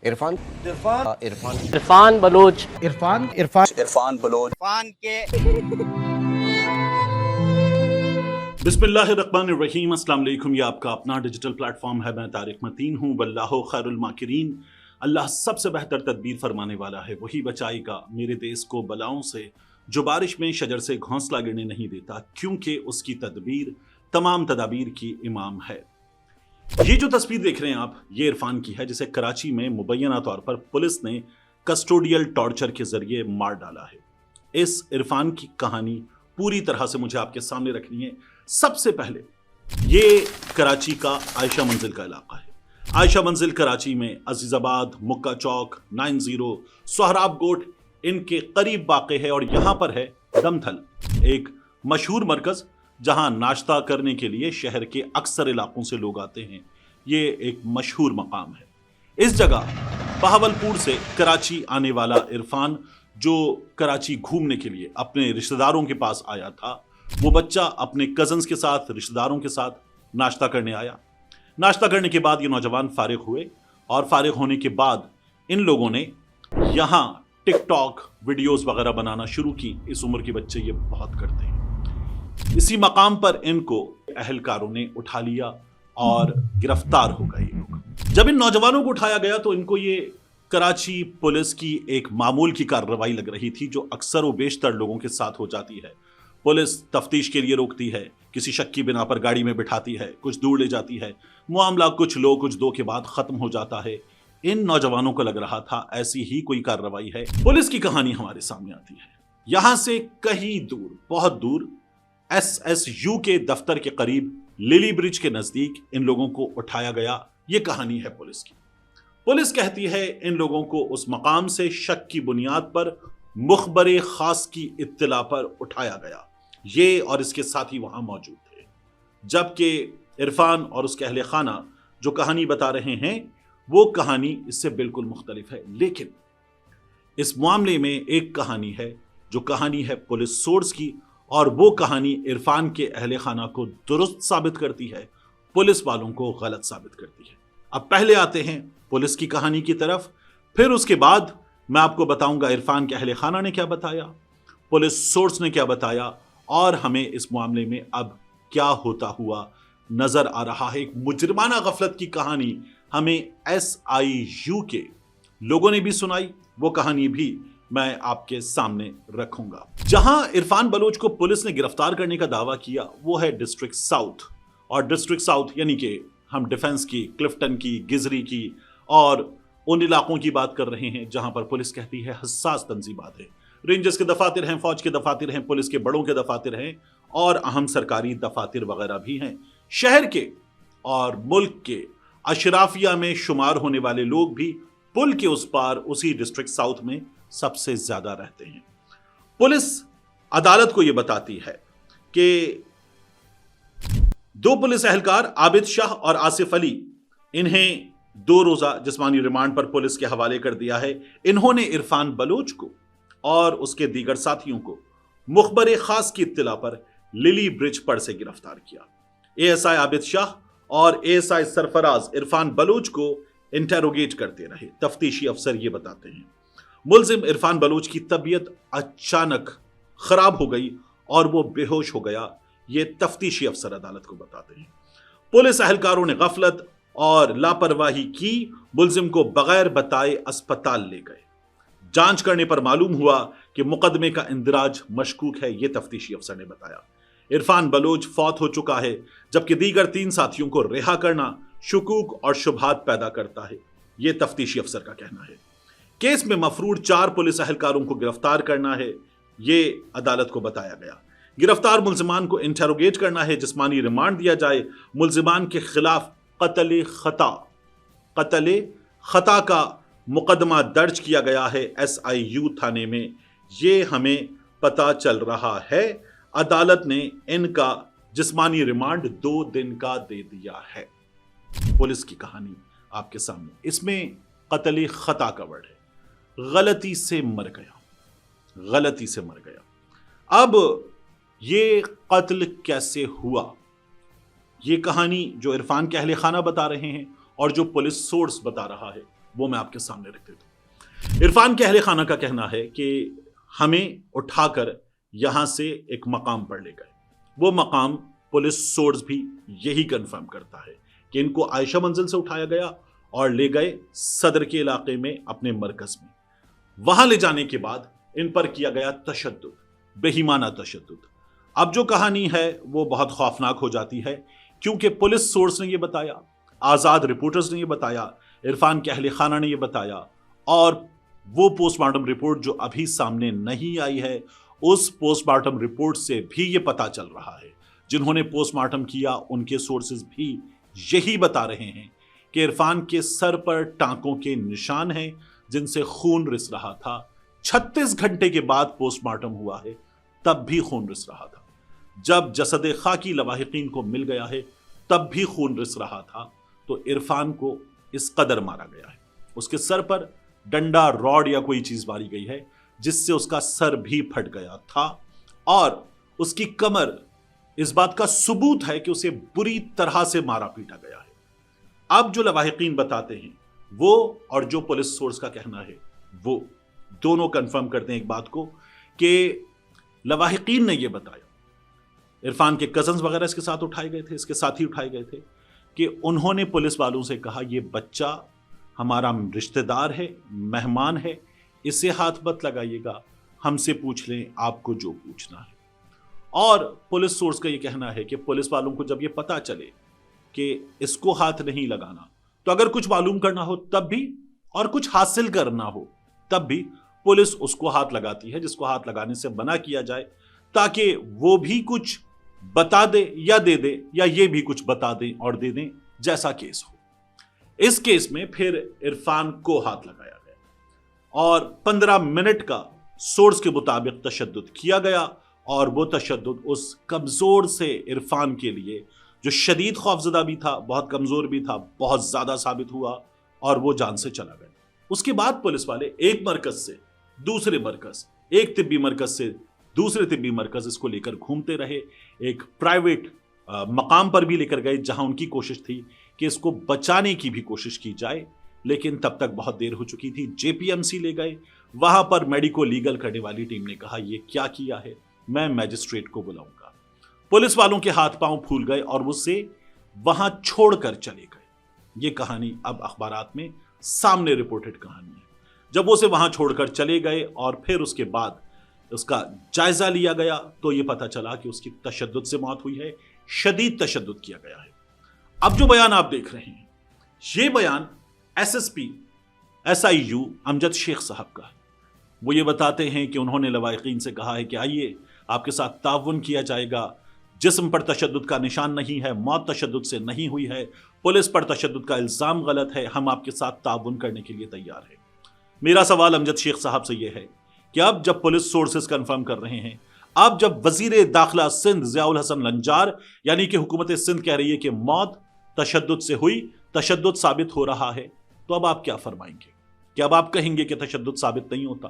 عرفان عرفان بلوچ عرفان بلوچ بسم اللہ الرحمن الرحیم۔ السلام علیکم، یہ آپ کا اپنا ڈیجیٹل پلیٹ فارم ہے۔ میں طارق متین ہوں۔ واللہ خیر الماکرین، اللہ سب سے بہتر تدبیر فرمانے والا ہے، وہی بچائے گا میرے دیس کو بلاؤں سے، جو بارش میں شجر سے گھونسلہ گرنے نہیں دیتا، کیونکہ اس کی تدبیر تمام تدابیر کی امام ہے۔ یہ جو تصویر دیکھ رہے ہیں آپ، یہ عرفان کی ہے، جسے کراچی میں مبینہ طور پر پولیس نے کسٹوڈیل ٹارچر کے ذریعے مار ڈالا ہے۔ اس عرفان کی کہانی پوری طرح سے مجھے آپ کے سامنے رکھنی ہے۔ سب سے پہلے یہ کراچی کا عائشہ منزل کا علاقہ ہے۔ عائشہ منزل کراچی میں عزیز آباد، مکہ چوک، 90، سہراب گوٹ ان کے قریب واقع ہے، اور یہاں پر ہے دم تھل، ایک مشہور مرکز جہاں ناشتہ کرنے کے لیے شہر کے اکثر علاقوں سے لوگ آتے ہیں۔ یہ ایک مشہور مقام ہے۔ اس جگہ بہاولپور سے کراچی آنے والا عرفان، جو کراچی گھومنے کے لیے اپنے رشتہ داروں کے پاس آیا تھا، وہ بچہ اپنے کزنز کے ساتھ، رشتہ داروں کے ساتھ ناشتہ کرنے آیا۔ ناشتہ کرنے کے بعد یہ نوجوان فارغ ہوئے، اور فارغ ہونے کے بعد ان لوگوں نے یہاں ٹک ٹاک ویڈیوز وغیرہ بنانا شروع کی۔ اس عمر کے بچے یہ بہت کرتے ہیں۔ اسی مقام پر ان کو اہلکاروں نے اٹھا لیا اور گرفتار ہو گئے لوگ۔ جب ان نوجوانوں کو اٹھایا گیا تو ان کو یہ کراچی پولیس کی ایک معمول کی کارروائی لگ رہی تھی، جو اکثر و بیشتر لوگوں کے ساتھ ہو جاتی ہے۔ پولیس تفتیش کے لیے روکتی ہے، کسی شک کی بنا پر گاڑی میں بٹھاتی ہے، کچھ دور لے جاتی ہے، معاملہ کچھ لو کچھ دو کے بعد ختم ہو جاتا ہے۔ ان نوجوانوں کو لگ رہا تھا ایسی ہی کوئی کارروائی ہے۔ پولیس کی کہانی ہمارے سامنے آتی ہے۔ یہاں سے کہیں دور، بہت دور، SSU کے دفتر کے قریب للی برج کے نزدیک ان لوگوں کو اٹھایا گیا۔ یہ کہانی ہے پولیس کی۔ پولیس کہتی ہے ان لوگوں کو اس مقام سے شک کی بنیاد پر مخبر خاص کی اطلاع پر اٹھایا گیا۔ یہ اور اس کے ساتھی وہاں موجود تھے، جبکہ عرفان اور اس کے اہل خانہ جو کہانی بتا رہے ہیں وہ کہانی اس سے بالکل مختلف ہے۔ لیکن اس معاملے میں ایک کہانی ہے جو کہانی ہے پولیس سورس کی، اور وہ کہانی عرفان کے اہل خانہ کو درست ثابت کرتی ہے، پولیس والوں کو غلط ثابت کرتی ہے۔ اب پہلے آتے ہیں پولیس کی کہانی کی طرف، پھر اس کے بعد میں آپ کو بتاؤں گا عرفان کے اہل خانہ نے کیا بتایا، پولیس سورس نے کیا بتایا، اور ہمیں اس معاملے میں اب کیا ہوتا ہوا نظر آ رہا ہے۔ ایک مجرمانہ غفلت کی کہانی ہمیں SIU کے لوگوں نے بھی سنائی، وہ کہانی بھی میں آپ کے سامنے رکھوں گا۔ جہاں عرفان بلوچ کو پولیس نے گرفتار کرنے کا دعویٰ کیا وہ ہے ڈسٹرکٹ ساؤتھ، اور ڈسٹرکٹ ساؤتھ یعنی کہ ہم ڈیفنس کی، کلفٹن کی، گزری کی اور ان علاقوں کی بات کر رہے ہیں جہاں پر پولیس کہتی ہے حساس تنظیمات ہیں، رینجرز کے دفاتر ہیں، فوج کے دفاتر ہیں، پولیس کے بڑوں کے دفاتر ہیں، اور اہم سرکاری دفاتر وغیرہ بھی ہیں۔ شہر کے اور ملک کے اشرافیہ میں شمار ہونے والے لوگ بھی پل کے اس پار اسی ڈسٹرکٹ ساؤتھ میں سب سے زیادہ رہتے ہیں۔ پولیس عدالت کو یہ بتاتی ہے کہ دو پولیس اہلکار عابد شاہ اور آصف علی، انہیں 2 روزہ جسمانی ریمانڈ پر پولیس کے حوالے کر دیا ہے۔ انہوں نے عرفان بلوچ کو اور اس کے دیگر ساتھیوں کو مخبر خاص کی اطلاع پر للی برج پر سے گرفتار کیا۔ ASI عابد شاہ اور ASI سرفراز عرفان بلوچ کو انٹروگیٹ کرتے رہے۔ تفتیشی افسر یہ بتاتے ہیں ملزم عرفان بلوچ کی طبیعت اچانک خراب ہو گئی اور وہ بے ہوش ہو گیا۔ یہ تفتیشی افسر عدالت کو بتاتے ہیں پولیس اہلکاروں نے غفلت اور لاپرواہی کی، ملزم کو بغیر بتائے اسپتال لے گئے۔ جانچ کرنے پر معلوم ہوا کہ مقدمے کا اندراج مشکوک ہے، یہ تفتیشی افسر نے بتایا۔ عرفان بلوچ فوت ہو چکا ہے، جبکہ دیگر 3 ساتھیوں کو رہا کرنا شکوک اور شبہات پیدا کرتا ہے، یہ تفتیشی افسر کا کہنا ہے۔ کیس میں مفرور 4 پولیس اہلکاروں کو گرفتار کرنا ہے، یہ عدالت کو بتایا گیا۔ گرفتار ملزمان کو انٹروگیٹ کرنا ہے، جسمانی ریمانڈ دیا جائے۔ ملزمان کے خلاف قتل خطا کا مقدمہ درج کیا گیا ہے SIU تھانے میں، یہ ہمیں پتہ چل رہا ہے۔ عدالت نے ان کا جسمانی ریمانڈ 2 دن کا دے دیا ہے۔ پولیس کی کہانی آپ کے سامنے، اس میں قتل خطا کا ورڈ ہے، غلطی سے مر گیا۔ اب یہ قتل کیسے ہوا، یہ کہانی جو عرفان کے اہل خانہ بتا رہے ہیں اور جو پولیس سورس بتا رہا ہے وہ میں آپ کے سامنے رکھ دیتا ہوں۔ عرفان کے اہل خانہ کا کہنا ہے کہ ہمیں اٹھا کر یہاں سے ایک مقام پر لے گئے، وہ مقام پولیس سورس بھی یہی کنفرم کرتا ہے کہ ان کو عائشہ منزل سے اٹھایا گیا اور لے گئے صدر کے علاقے میں اپنے مرکز میں۔ وہاں لے جانے کے بعد ان پر کیا گیا تشدد، بے ایمانہ تشدد۔ اب جو کہانی ہے وہ بہت خوفناک ہو جاتی ہے، کیونکہ پولیس سورس نے یہ بتایا، آزاد رپورٹرز نے یہ بتایا، عرفان کے اہل خانہ نے یہ بتایا، اور وہ پوسٹ مارٹم رپورٹ جو ابھی سامنے نہیں آئی ہے، اس پوسٹ مارٹم رپورٹ سے بھی یہ پتا چل رہا ہے، جنہوں نے پوسٹ مارٹم کیا ان کے سورسز بھی یہی بتا رہے ہیں کہ عرفان کے سر پر ٹانکوں کے نشان ہیں جن سے خون رس رہا تھا۔ 36 گھنٹے کے بعد پوسٹ مارٹم ہوا ہے، تب بھی خون رس رہا تھا۔ جب جسد خاکی لواحقین کو مل گیا ہے تب بھی خون رس رہا تھا۔ تو عرفان کو اس قدر مارا گیا ہے، اس کے سر پر ڈنڈا، راڈ یا کوئی چیز ماری گئی ہے جس سے اس کا سر بھی پھٹ گیا تھا، اور اس کی کمر اس بات کا ثبوت ہے کہ اسے بری طرح سے مارا پیٹا گیا ہے۔ اب جو لواحقین بتاتے ہیں وہ اور جو پولیس سورس کا کہنا ہے وہ دونوں کنفرم کرتے ہیں ایک بات کو، کہ لواحقین نے یہ بتایا، عرفان کے کزنز وغیرہ اس کے ساتھ اٹھائے گئے تھے، اس کے ساتھ ہی اٹھائے گئے تھے، کہ انہوں نے پولیس والوں سے کہا یہ بچہ ہمارا رشتہ دار ہے، مہمان ہے، اسے ہاتھ مت لگائیے گا، ہم سے پوچھ لیں آپ کو جو پوچھنا ہے۔ اور پولیس سورس کا یہ کہنا ہے کہ پولیس والوں کو جب یہ پتا چلے کہ اس کو ہاتھ نہیں لگانا، تو اگر کچھ معلوم کرنا ہو تب بھی، اور کچھ حاصل کرنا ہو تب بھی، پولیس اس کو ہاتھ لگاتی ہے جس کو ہاتھ لگانے سے منع کیا جائے، تاکہ وہ بھی کچھ بتا دے یا دے دے، یا یہ بھی کچھ بتا دیں اور دے دیں، جیسا کیس ہو۔ اس کیس میں پھر عرفان کو ہاتھ لگایا گیا اور 15 منٹ کا سورس کے مطابق تشدد کیا گیا، اور وہ تشدد اس کمزور سے عرفان کے لیے، جو شدید خوفزدہ بھی تھا، بہت کمزور بھی تھا، بہت زیادہ ثابت ہوا، اور وہ جان سے چلا گیا۔ اس کے بعد پولیس والے ایک مرکز سے دوسرے مرکز، ایک طبی مرکز سے دوسرے طبی مرکز اس کو لے کر گھومتے رہے، ایک پرائیویٹ مقام پر بھی لے کر گئے جہاں ان کی کوشش تھی کہ اس کو بچانے کی بھی کوشش کی جائے، لیکن تب تک بہت دیر ہو چکی تھی۔ JPMC لے گئے، وہاں پر میڈیکو لیگل کرنے والی ٹیم نے کہا یہ کیا کیا ہے، میں میجسٹریٹ کو بلاؤں گا۔ پولیس والوں کے ہاتھ پاؤں پھول گئے اور وہ اسے وہاں چھوڑ کر چلے گئے۔ یہ کہانی اب اخبارات میں سامنے رپورٹڈ کہانی ہے۔ جب وہ اسے وہاں چھوڑ کر چلے گئے اور پھر اس کے بعد اس کا جائزہ لیا گیا تو یہ پتہ چلا کہ اس کی تشدد سے موت ہوئی ہے، شدید تشدد کیا گیا ہے۔ اب جو بیان آپ دیکھ رہے ہیں، یہ بیان SSP SIU امجد شیخ صاحب کا ہے۔ وہ یہ بتاتے ہیں کہ انہوں نے لواحقین سے کہا ہے کہ آئیے آپ کے ساتھ تعاون کیا جائے گا، جسم پر تشدد کا نشان نہیں ہے، موت تشدد سے نہیں ہوئی ہے، پولیس پر تشدد کا الزام غلط ہے، ہم آپ کے ساتھ تعاون کرنے کے لیے تیار ہیں۔ میرا سوال امجد شیخ صاحب سے یہ ہے کہ اب جب پولیس سورسز کنفرم کر رہے ہیں، اب جب وزیر داخلہ سندھ ضیاء الحسن لنجار یعنی کہ حکومت سندھ کہہ رہی ہے کہ موت تشدد سے ہوئی، تشدد ثابت ہو رہا ہے، تو اب آپ کیا فرمائیں گے؟ کہ اب آپ کہیں گے کہ تشدد ثابت نہیں ہوتا،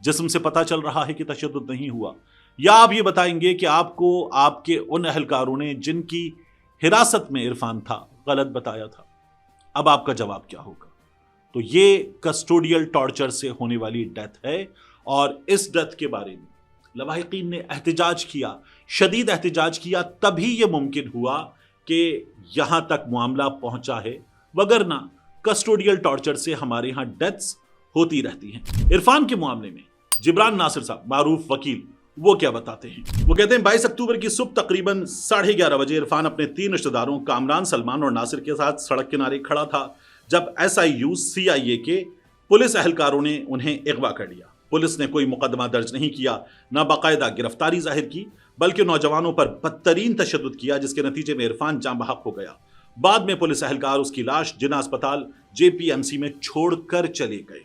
جسم سے پتہ چل رہا ہے کہ تشدد نہیں ہوا، یا آپ یہ بتائیں گے کہ آپ کو آپ کے ان اہلکاروں نے جن کی حراست میں عرفان تھا غلط بتایا تھا؟ اب آپ کا جواب کیا ہوگا؟ تو یہ کسٹوڈیل ٹارچر سے ہونے والی ڈیتھ ہے، اور اس ڈیتھ کے بارے میں لواحقین نے احتجاج کیا، شدید احتجاج کیا، تبھی یہ ممکن ہوا کہ یہاں تک معاملہ پہنچا ہے، وگرنہ کسٹوڈیل ٹارچر سے ہمارے ہاں ڈیتھس ہوتی رہتی ہیں۔ عرفان کے معاملے میں جبران ناصر صاحب، معروف وکیل، وہ کیا بتاتے ہیں؟ وہ کہتے ہیں 22 اکتوبر کی صبح تقریباً 11:30 بجے عرفان اپنے 3 رشتہ داروں کامران، سلمان اور ناصر کے ساتھ سڑک کنارے کھڑا تھا جب SIU CIA کے پولیس اہلکاروں نے انہیں اغوا کر لیا۔ پولیس نے کوئی مقدمہ درج نہیں کیا، نہ باقاعدہ گرفتاری ظاہر کی، بلکہ نوجوانوں پر بدترین تشدد کیا، جس کے نتیجے میں عرفان جاں بحق ہو گیا۔ بعد میں پولیس اہلکار اس کی لاش جناح اسپتال JPMC میں چھوڑ کر چلے گئے۔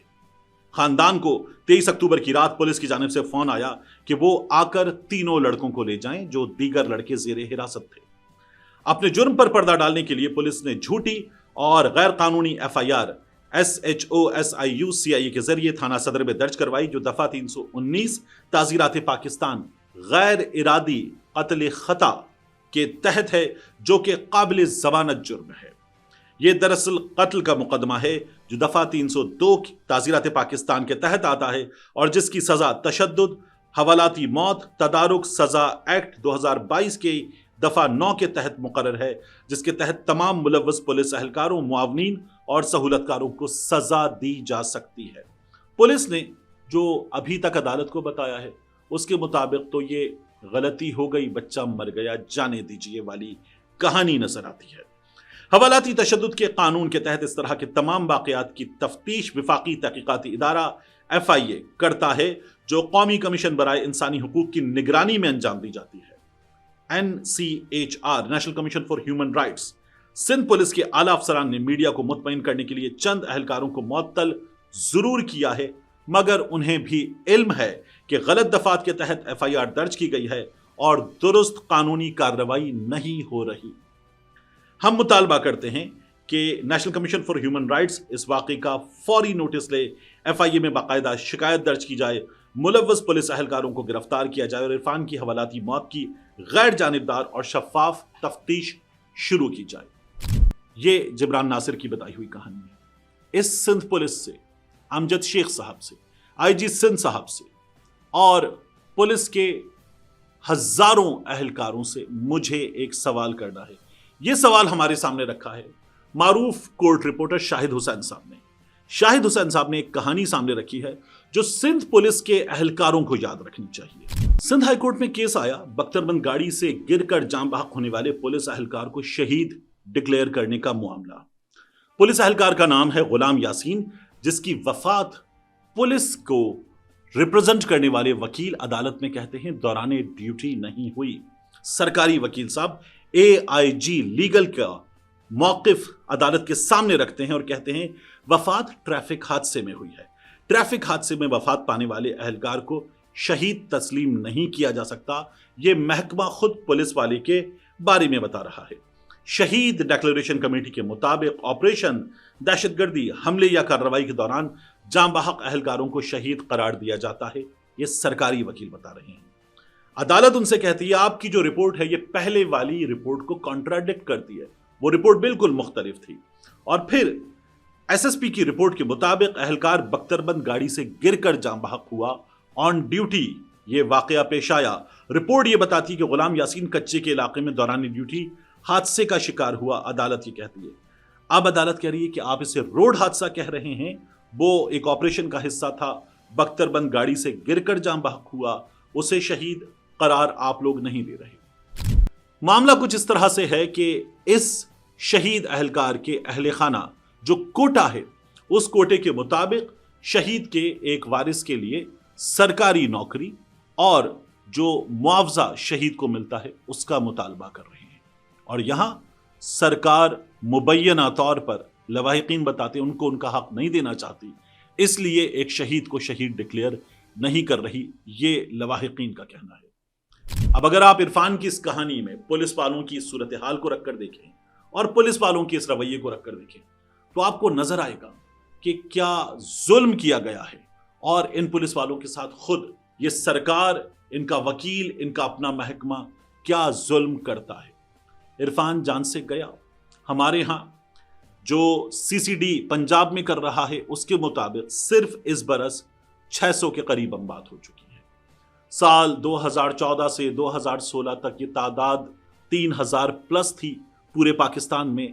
خاندان کو 23 اکتوبر کی رات پولیس کی جانب سے فون آیا کہ وہ آ کر تینوں لڑکوں کو لے جائیں جو دیگر لڑکے زیر حراست تھے۔ اپنے جرم پر پردہ ڈالنے کے لیے پولیس نے جھوٹی اور غیر قانونی FIR SHO SIU CIA کے ذریعے تھانہ صدر میں درج کروائی، جو دفعہ 319 تعزیرات پاکستان غیر ارادی قتل خطا کے تحت ہے، جو کہ قابل ضمانت جرم ہے۔ یہ دراصل قتل کا مقدمہ ہے جو دفعہ 302 تعزیرات پاکستان کے تحت آتا ہے اور جس کی سزا تشدد، حوالاتی موت، تدارک سزا ایکٹ 2022 کے دفعہ 9 کے تحت مقرر ہے، جس کے تحت تمام ملوث پولیس اہلکاروں، معاونین اور سہولت کاروں کو سزا دی جا سکتی ہے۔ پولیس نے جو ابھی تک عدالت کو بتایا ہے اس کے مطابق تو یہ غلطی ہو گئی، بچہ مر گیا، جانے دیجیے والی کہانی نظر آتی ہے۔ حوالاتی تشدد کے قانون کے تحت اس طرح کے تمام واقعات کی تفتیش وفاقی تحقیقاتی ادارہ FIA کرتا ہے، جو قومی کمیشن برائے انسانی حقوق کی نگرانی میں انجام دی جاتی ہے۔ NCHR national Commission for Human rights Sindh police کے اعلیٰ افسران نے میڈیا کو مطمئن کرنے کے لیے چند اہلکاروں کو معطل ضرور کیا ہے، مگر انہیں بھی علم ہے کہ غلط دفعات کے تحت FIR درج کی گئی ہے اور درست قانونی کارروائی نہیں ہو رہی۔ ہم مطالبہ کرتے ہیں کہ National Commission for Human Rights اس واقعے کا فوری نوٹس لے، FIA میں باقاعدہ شکایت درج کی جائے، ملوث پولیس اہلکاروں کو گرفتار کیا جائے اور عرفان کی حوالاتی موت کی غیر جانبدار اور شفاف تفتیش شروع کی جائے۔ یہ جبران ناصر کی بتائی ہوئی کہانی ہے۔ اس سندھ پولیس سے، امجد شیخ صاحب سے، IG سندھ صاحب سے اور پولیس کے ہزاروں اہلکاروں سے مجھے ایک سوال کرنا ہے۔ یہ سوال ہمارے سامنے رکھا ہے معروف کورٹ رپورٹر شاہد حسین صاحب نے۔ شاہد حسین صاحب نے ایک کہانی سامنے رکھی ہے جو سندھ پولیس کے اہلکاروں کو یاد رکھنی چاہیے۔ سندھ ہائی کورٹ میں کیس آیا، بختربند گاڑی سے گر کر جاں بحق ہونے والے پولیس اہلکار کو شہید ڈکلیئر کرنے کا معاملہ۔ پولیس اہلکار کا نام ہے غلام یاسین، جس کی وفات پولیس کو ریپرزنٹ کرنے والے وکیل عدالت میں کہتے ہیں دوران ڈیوٹی نہیں ہوئی۔ سرکاری وکیل صاحب AIG لیگل کا موقف عدالت کے سامنے رکھتے ہیں اور کہتے ہیں وفات ٹریفک حادثے میں ہوئی ہے۔ ٹریفک حادثے میں وفات پانے والے اہلکار کو شہید تسلیم نہیں کیا جا سکتا، یہ محکمہ خود پولیس والے کے بارے میں بتا رہا ہے۔ شہید ڈکلیریشن کمیٹی کے مطابق آپریشن دہشت گردی حملے یا کارروائی کے دوران جاں بحق اہلکاروں کو شہید قرار دیا جاتا ہے، یہ سرکاری وکیل بتا رہے ہیں۔ عدالت ان سے کہتی ہے آپ کی جو رپورٹ ہے یہ پہلے والی رپورٹ کو کانٹراڈکٹ کرتی ہے، وہ رپورٹ بالکل مختلف تھی۔ اور پھر SSP کی رپورٹ کے مطابق اہلکار بختربند گاڑی سے گر کر جاں بحق ہوا، آن ڈیوٹی یہ واقعہ پیش آیا۔ رپورٹ یہ بتاتی کہ غلام یاسین کچے کے علاقے میں دوران ڈیوٹی حادثے کا شکار ہوا، عدالت یہ کہتی ہے۔ اب عدالت کہہ رہی ہے کہ آپ اسے روڈ حادثہ کہہ رہے ہیں، وہ ایک آپریشن کا حصہ تھا، بختربند گاڑی سے گر کر جاں بحق ہوا، اسے شہید قرار آپ لوگ نہیں دے رہے۔ معاملہ کچھ اس طرح سے ہے کہ اس شہید اہلکار کے اہل خانہ جو کوٹا ہے، اس کوٹے کے مطابق شہید کے ایک وارث کے لیے سرکاری نوکری اور جو معاوضہ شہید کو ملتا ہے اس کا مطالبہ کر رہے ہیں، اور یہاں سرکار مبینہ طور پر لواحقین بتاتے ہیں ان کو ان کا حق نہیں دینا چاہتی، اس لیے ایک شہید کو شہید ڈکلیئر نہیں کر رہی، یہ لواحقین کا کہنا ہے۔ اب اگر آپ عرفان کی اس کہانی میں پولیس والوں کی اس صورتحال کو رکھ کر دیکھیں اور پولیس والوں کے اس رویے کو رکھ کر دیکھیں تو آپ کو نظر آئے گا کہ کیا ظلم کیا گیا ہے، اور ان پولیس والوں کے ساتھ خود یہ سرکار، ان کا وکیل، ان کا اپنا محکمہ کیا ظلم کرتا ہے۔ عرفان جان سے گیا، ہمارے ہاں جو CCD پنجاب میں کر رہا ہے اس کے مطابق صرف اس برس 600 کے قریب اموات ہو چکی ہے۔ سال 2014 سے 2016 تک یہ تعداد 3000 پلس تھی پورے پاکستان میں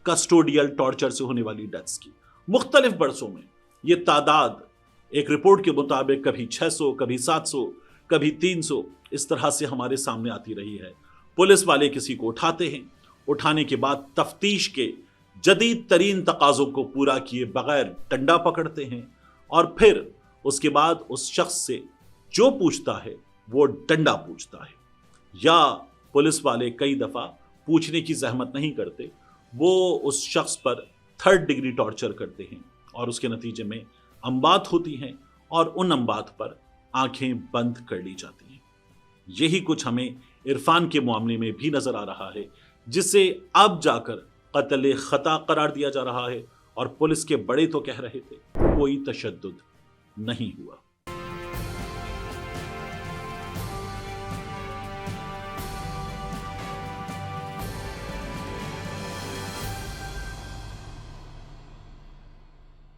کسٹوڈیل ٹارچر سے ہونے والی ڈیتھس کی۔ مختلف برسوں میں یہ تعداد ایک رپورٹ کے مطابق کبھی 600، کبھی 700، کبھی 300 اس طرح سے ہمارے سامنے آتی رہی ہے۔ پولیس والے کسی کو اٹھاتے ہیں، اٹھانے کے بعد تفتیش کے جدید ترین تقاضوں کو پورا کیے بغیر ڈنڈا پکڑتے ہیں، اور پھر اس کے بعد اس شخص سے جو پوچھتا ہے وہ ڈنڈا پوچھتا ہے، یا پولیس والے کئی دفعہ پوچھنے کی زحمت نہیں کرتے، وہ اس شخص پر 3rd ڈگری ٹارچر کرتے ہیں اور اس کے نتیجے میں اموات ہوتی ہیں، اور ان اموات پر آنکھیں بند کر لی جاتی ہیں۔ یہی کچھ ہمیں عرفان کے معاملے میں بھی نظر آ رہا ہے، جسے اب جا کر قتل خطا قرار دیا جا رہا ہے، اور پولیس کے بڑے تو کہہ رہے تھے کوئی تشدد نہیں ہوا۔